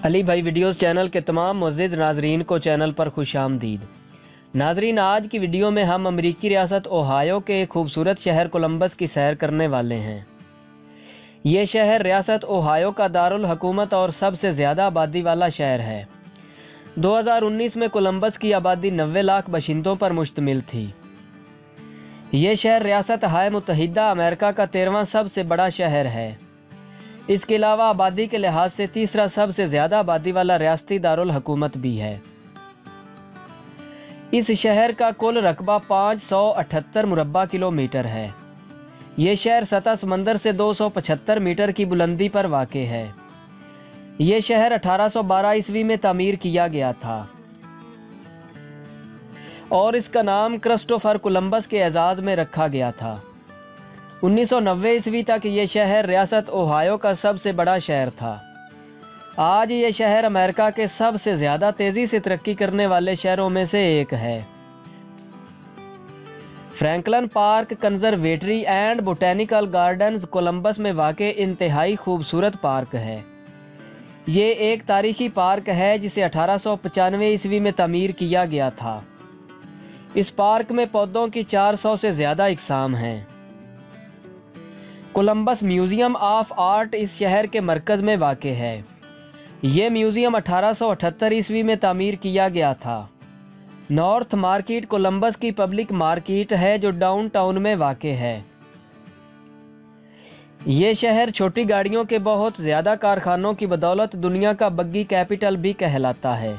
अली भाई videos channel के तमाम मुअज़्ज़िज़ नाज़रीन को चैनल पर खुशामदीद। नाज़रीन, आज की वीडियो में हम अमेरिकी रियासत ओहायो के खूबसूरत शहर कोलंबस की सैर करने वाले हैं। ये शहर रियासत ओहायो का दारुल हुकूमत और सबसे ज़्यादा आबादी वाला शहर है। 2019 में कोलंबस की आबादी 90 लाख बाशिंदों पर मुश्तमिल थी। ये शहर रियासत हाय मुत्तहिदा अमेरिका का 13वां सबसे बड़ा शहर है। इसके अलावा आबादी के लिहाज से तीसरा सबसे ज़्यादा आबादी वाला रियासती दारुल हुकूमत भी है। इस शहर का कुल रकबा 578 मुरब्बा किलोमीटर है। ये शहर सतह समंदर से 275 मीटर की बुलंदी पर वाक़े है। ये शहर 1812 ईस्वी में तामीर किया गया था और इसका नाम क्रिस्टोफर कोलंबस के एजाज़ में रखा गया था। 1990 ईस्वी तक ये शहर रियासत ओहायो का सबसे बड़ा शहर था। आज ये शहर अमेरिका के सबसे ज़्यादा तेज़ी से तरक्की करने वाले शहरों में से एक है। Franklin park conservatory and botanical gardens Columbus में वाक़े इंतहाई खूबसूरत पार्क है। ये एक तारीखी पार्क है जिसे 1895 ईस्वी में तामीर किया गया था। इस पार्क में पौधों की 400 से ज़्यादा इकसाम हैं। कोलंबस म्यूज़ियम ऑफ आर्ट इस शहर के मरकज़ में वाक़े है। ये म्यूज़ियम 1878 ईस्वी में तामीर किया गया था। नॉर्थ मार्केट कोलंबस की पब्लिक मार्केट है जो डाउनटाउन में वाक़े है। ये शहर छोटी गाड़ियों के बहुत ज़्यादा कारखानों की बदौलत दुनिया का बग्गी कैपिटल भी कहलाता है।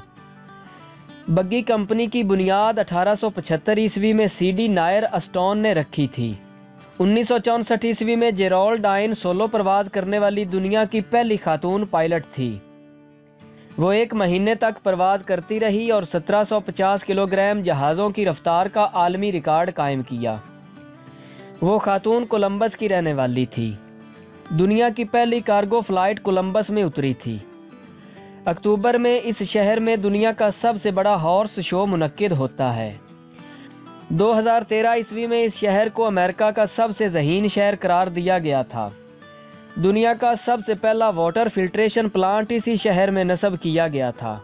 बग्गी कंपनी की बुनियाद 1875 ईस्वी में सीडी नायर अस्टोन ने रखी थी। 1964 ईस्वी में जेरोल्ड डाइन सोलो प्रवास करने वाली दुनिया की पहली खातून पायलट थी। वो 1 महीने तक प्रवास करती रही और 1750 किलोग्राम जहाज़ों की रफ्तार का आलमी रिकॉर्ड कायम किया। वो खातून कोलंबस की रहने वाली थी। दुनिया की पहली कार्गो फ्लाइट कोलंबस में उतरी थी। अक्टूबर में इस शहर में दुनिया का सबसे बड़ा हॉर्स शो मुनक्किद होता है। 2013 ईस्वी में इस शहर को अमेरिका का सबसे ज़हीन शहर करार दिया गया था। दुनिया का सबसे पहला वाटर फिल्ट्रेशन प्लांट इसी शहर में नस्ब किया गया था।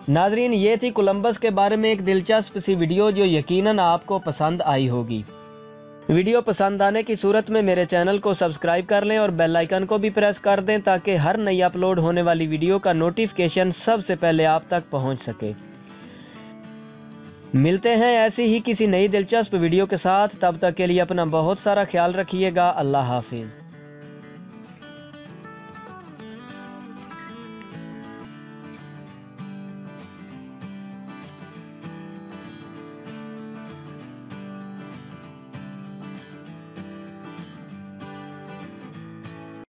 नाजरीन, ये थी कोलंबस के बारे में एक दिलचस्प सी वीडियो जो यकीनन आपको पसंद आई होगी। वीडियो पसंद आने की सूरत में मेरे चैनल को सब्सक्राइब कर लें और बेल आइकन को भी प्रेस कर दें ताकि हर नई अपलोड होने वाली वीडियो का नोटिफिकेशन सबसे पहले आप तक पहुंच सके। मिलते हैं ऐसी ही किसी नई दिलचस्प वीडियो के साथ। तब तक के लिए अपना बहुत सारा ख्याल रखिएगा। अल्लाह हाफिज़।